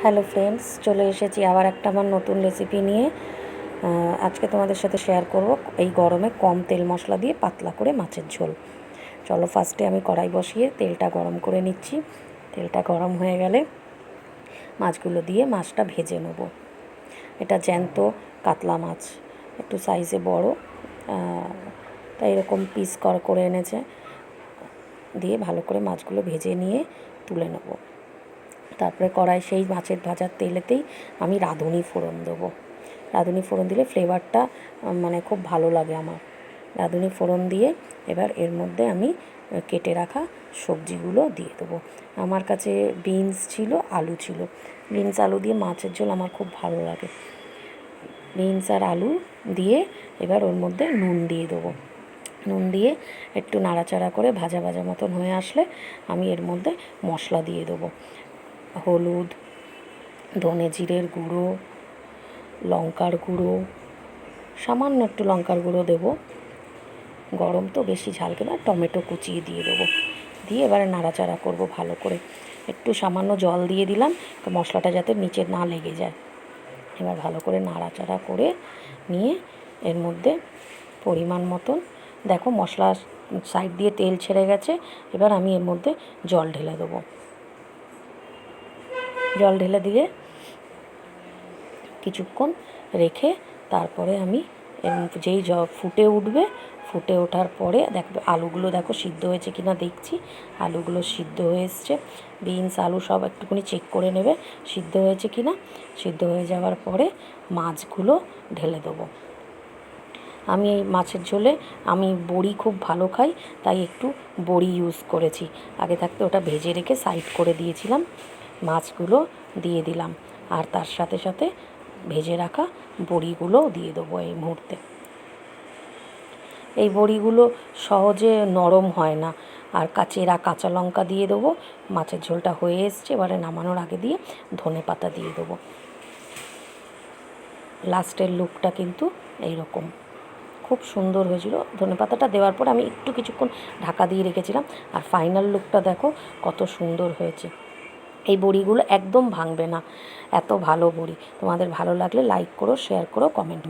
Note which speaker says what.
Speaker 1: Hello friends, চলে এসেছি আবার একটা আমার নতুন রেসিপি নিয়ে। আজকে তোমাদের সাথে শেয়ার করব এই গরমে কম তেল মশলা দিয়ে পাতলা করে মাছের ঝোল। চলো, ফার্স্টে আমি কড়াই বসিয়ে তেলটা গরম করে নিচ্ছি। তেলটা গরম হয়ে গেলে মাছগুলো দিয়ে মাছটা ভেজে নেব। এটা জ্যান্ত কাতলা মাছ, একটু সাইজে বড়, তাই এরকম পিস করে এনেছে। দিয়ে ভালো করে মাছগুলো ভেজে নিয়ে তুলে নেব। তারপরে কড়াই সেই মাছের ভাজার তেলেতেই আমি রাঁধুনি ফোড়ন দেবো। রাঁধুনি ফোড়ন দিলে ফ্লেভারটা মানে খুব ভালো লাগে আমার। রাঁধুনি ফোড়ন দিয়ে এবার এর মধ্যে আমি কেটে রাখা সবজিগুলো দিয়ে দেবো। আমার কাছে বিনস ছিল, আলু ছিল। বিনস আলু দিয়ে মাছের ঝোল আমার খুব ভালো লাগে। বিনস আর আলু দিয়ে এবার ওর মধ্যে নুন দিয়ে দেবো। নুন দিয়ে একটু নাড়াচাড়া করে ভাজা ভাজা মতন হয়ে আসলে আমি এর মধ্যে মশলা দিয়ে দেবো। হলুদ, ধনে জিরের গুঁড়ো, লঙ্কার গুঁড়ো, সামান্য একটু লঙ্কার গুঁড়ো দেবো। গরম তো বেশি ঝালকে না, টমেটো কুচিয়ে দিয়ে দেবো। দিয়ে এবারে নাড়াচাড়া করব ভালো করে। একটু সামান্য জল দিয়ে দিলাম, তো মশলাটা যাতে নিচে না লেগে যায়। এবার ভালো করে নাড়াচাড়া করে নিয়ে এর মধ্যে পরিমাণ মতন, দেখো মশলা সাইড দিয়ে তেল ছেড়ে গেছে। এবার আমি এর মধ্যে জল ঢেলে দেবো। জল ঢেলে দিয়ে কিছুক্ষণ রেখে তারপরে আমি যেই ফুটে উঠবে, ফুটে ওঠার পরে দেখবে আলুগুলো দেখো সিদ্ধ হয়েছে কিনা দেখছি। আলুগুলো সিদ্ধ হয়ে এসছে। বিনস আলু সব একটুখানি চেক করে নেবে সিদ্ধ হয়েছে কিনা। সিদ্ধ হয়ে যাওয়ার পরে মাছগুলো ঢেলে দেবো। আমি এই মাছের ঝোলে আমি বড়ি খুব ভালো খাই, তাই একটু বড়ি ইউজ করেছি। আগে থাকতে ওটা ভেজে রেখে সাইড করে দিয়েছিলাম। মাছগুলো দিয়ে দিলাম আর তার সাথে সাথে ভেজে রাখা বড়িগুলোও দিয়ে দেবো এই মুহূর্তে। এই বড়িগুলো সহজে নরম হয় না। আর কাঁচা লঙ্কা দিয়ে দেবো। মাছের ঝোলটা হয়ে এসছে, এবারে নামানোর আগে দিয়ে ধনে পাতা দিয়ে দেবো। লাস্টের লুকটা কিন্তু এইরকম খুব সুন্দর হয়েছিল। ধনে পাতাটা দেওয়ার পর আমি একটু কিছুক্ষণ ঢাকা দিয়ে রেখেছিলাম। আর ফাইনাল লুকটা দেখো কত সুন্দর হয়েছে। এই বড়িগুলো একদম ভাঙবে না, এত ভালো বড়ি। তোমাদের ভালো লাগলে লাইক করো, শেয়ার করো, কমেন্ট